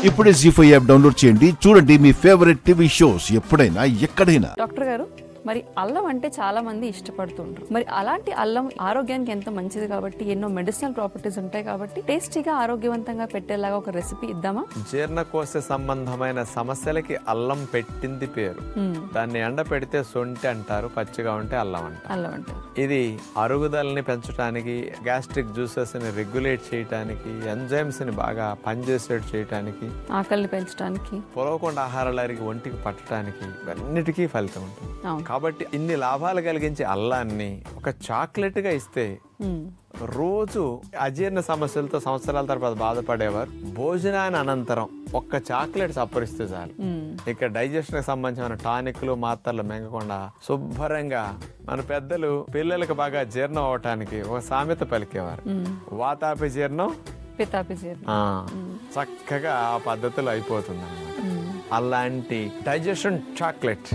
ఇప్పుడే జీ5 app download చేయండి. చూడండి మీ ఫేవరెట్ టీవీ షోస్ ఎప్పుడైనా ఎక్కడైనా. డాక్టర్ గారు, మరి అల్లం అంటే చాలా మంది ఇష్టపడుతుంటారు. మరి అలాంటి అల్లం ఆరోగ్యానికి ఎంతో మంచిది కాబట్టి, ఎన్నో మెడిసినల్ ప్రాపర్టీస్ ఉంటాయి కాబట్టి టేస్టీగా ఆరోగ్యవంతంగా పెట్టేలాగా ఒక రెసిపీ ఇద్దామా? జీర్ణకోశ సంబంధమైన సమస్యలకి అల్లం పెట్టింది పేరు. దాన్ని ఎండ పెడితే సొంటి అంటారు, పచ్చిగా ఉంటే అల్లం అంటారు. ఇది అరుగుదలని పెంచడానికి, గ్యాస్ట్రిక్ జ్యూసెస్ ని రెగ్యులేట్ చేయడానికి, ఎంజైమ్స్ ని బాగా పనిచేసేట్టు చేయడానికి, ఆకలిని పెంచడానికి, పొలవకుండా ఆహారాలు అరిగి ఒంటికి పట్టడానికి అన్నిటికీ ఫలితం ఉంటుంది. కాబట్టి ఇన్ని లాభాలు కలిగించే అల్లాన్ని ఒక చాక్లెట్ గా ఇస్తే రోజు అజీర్ణ సమస్యలతో సంవత్సరాల తర్వాత బాధపడేవారు భోజనాన్ని అనంతరం ఒక్క చాక్లెట్ సప్పరిస్తే చాలు. ఇక డైజెషన్ కి సంబంధించిన టానిక్లు మాత్రలు మెంగకుండా శుభ్రంగా మన పెద్దలు పిల్లలకు బాగా జీర్ణం అవటానికి ఒక సామెత పలికేవారు, వాతాపి జీర్ణం పితాపి జీర్ణం. చక్కగా ఆ పద్ధతిలో అయిపోతుంది అన్నమాట. అలాంటి డైజెషన్ చాక్లెట్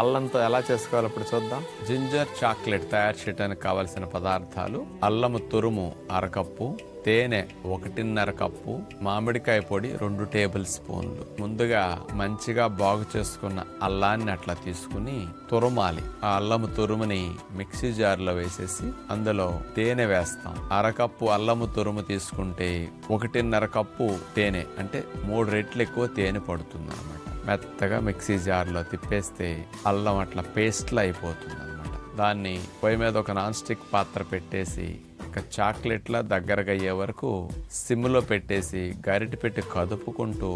అల్లంతో ఎలా చేసుకోవాలో ఇప్పుడు చూద్దాం. జింజర్ చాక్లెట్ తయారు చేయడానికి కావలసిన పదార్థాలు: అల్లము తురుము 1/2 కప్పు, తేనె 1.5 కప్పు, మామిడికాయ పొడి 2 టేబుల్ స్పూన్లు. ముందుగా మంచిగా బాగు చేసుకున్న అల్లాన్ని అట్లా తీసుకుని తురమాలి. ఆ అల్లము తురుముని మిక్సీ జార్లో వేసేసి అందులో తేనె వేస్తాం. 1/2 కప్పు అల్లము తురుము తీసుకుంటే 1.5 కప్పు తేనె, అంటే 3 రెట్లు ఎక్కువ తేనె పడుతుంది అనమాట. మెత్తగా మిక్సీ జార్లో తిప్పేస్తే అల్లం అట్లా పేస్ట్లా అయిపోతుంది అనమాట. దాన్ని పొయ్యి మీద ఒక నాన్ స్టిక్ పాత్ర పెట్టేసి చాక్లెట్లా దగ్గరగా అయ్యే వరకు సిమ్లో పెట్టేసి గరిటె పెట్టి కదుపుకుంటూ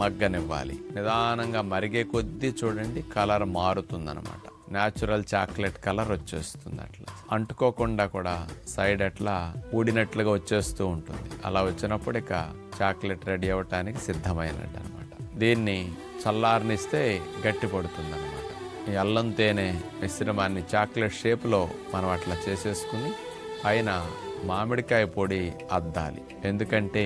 మగ్గనివ్వాలి. నిదానంగా మరిగే కొద్దీ చూడండి కలర్ మారుతుందన్నమాట. న్యాచురల్ చాక్లెట్ కలర్ వచ్చేస్తుంది. అట్లా అంటుకోకుండా కూడా సైడ్ అట్లా ఊడినట్లుగా వచ్చేస్తూ ఉంటుంది. అలా వచ్చినప్పుడు ఇక చాక్లెట్ రెడీ అవ్వటానికి సిద్ధమైనట్టు అనమాట. దీన్ని చల్లారనిస్తే గట్టి పడుతుంది అనమాట. ఈ అల్లం తేనె మిశ్రమాన్ని చాక్లెట్ షేప్లో మనం అట్లా చేసేసుకుని పైన మామిడికాయ పొడి అద్దాలి. ఎందుకంటే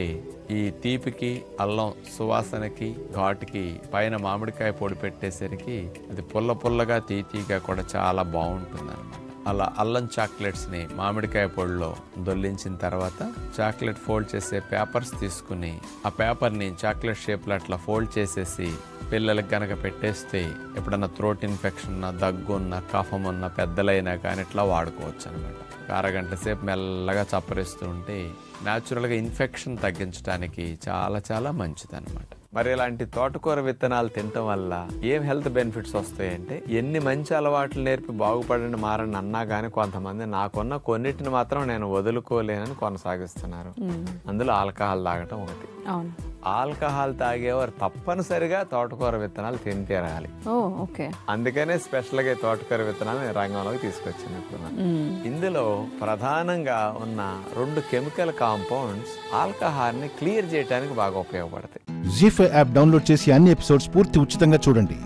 ఈ తీపికి, అల్లం సువాసనకి, ఘాటుకి పైన మామిడికాయ పొడి పెట్టేసరికి అది పుల్ల పుల్లగా తీతీగా కూడా చాలా బాగుంటుంది అనమాట. అలా అల్లం చాక్లెట్స్ ని మామిడికాయ పొడిలో దొల్లించిన తర్వాత చాక్లెట్ ఫోల్డ్ చేసే పేపర్స్ తీసుకుని ఆ పేపర్ ని చాక్లెట్ షేప్ లో అట్లా ఫోల్డ్ చేసేసి పిల్లలకు గనక పెట్టేస్తే ఎప్పుడన్నా థ్రోట్ ఇన్ఫెక్షన్ ఉన్నా, దగ్గు ఉన్నా, కఫం ఉన్నా పెద్దలైనా కానీ ఇట్లా వాడుకోవచ్చు అనమాట. 1/2 గంట సేపు మెల్లగా చప్పరిస్తూ ఉంటే న్యాచురల్గా ఇన్ఫెక్షన్ తగ్గించడానికి చాలా చాలా మంచిది అనమాట. మరి ఇలాంటి తోటకూర విత్తనాలు తినటం వల్ల ఏం హెల్త్ బెనిఫిట్స్ వస్తాయంటే, ఎన్ని మంచి అలవాట్లు నేర్పి బాగుపడండి మారండి అన్నా కానీ కొంతమంది నాకున్న కొన్నిటిని మాత్రం నేను వదులుకోలేనని కొనసాగిస్తున్నారు. అందులో ఆల్కహాల్ తాగటం ఒకటి. ఆల్కహాల్ తాగేవారు తప్పనిసరిగా తోటకూర విత్తనాలు తిని తీరాలి. అందుకనే స్పెషల్ గా తోటకూర విత్తనాలు రంగంలోకి తీసుకొచ్చినప్పుడు ఇందులో ప్రధానంగా ఉన్న 2 కెమికల్ కాంపౌండ్స్ ఆల్కహాల్ ని క్లియర్ చేయడానికి బాగా ఉపయోగపడతాయి. జీ5 యాప్ డౌన్లోడ్ చేసి అన్ని ఎపిసోడ్స్ పూర్తి ఉచితంగా చూడండి.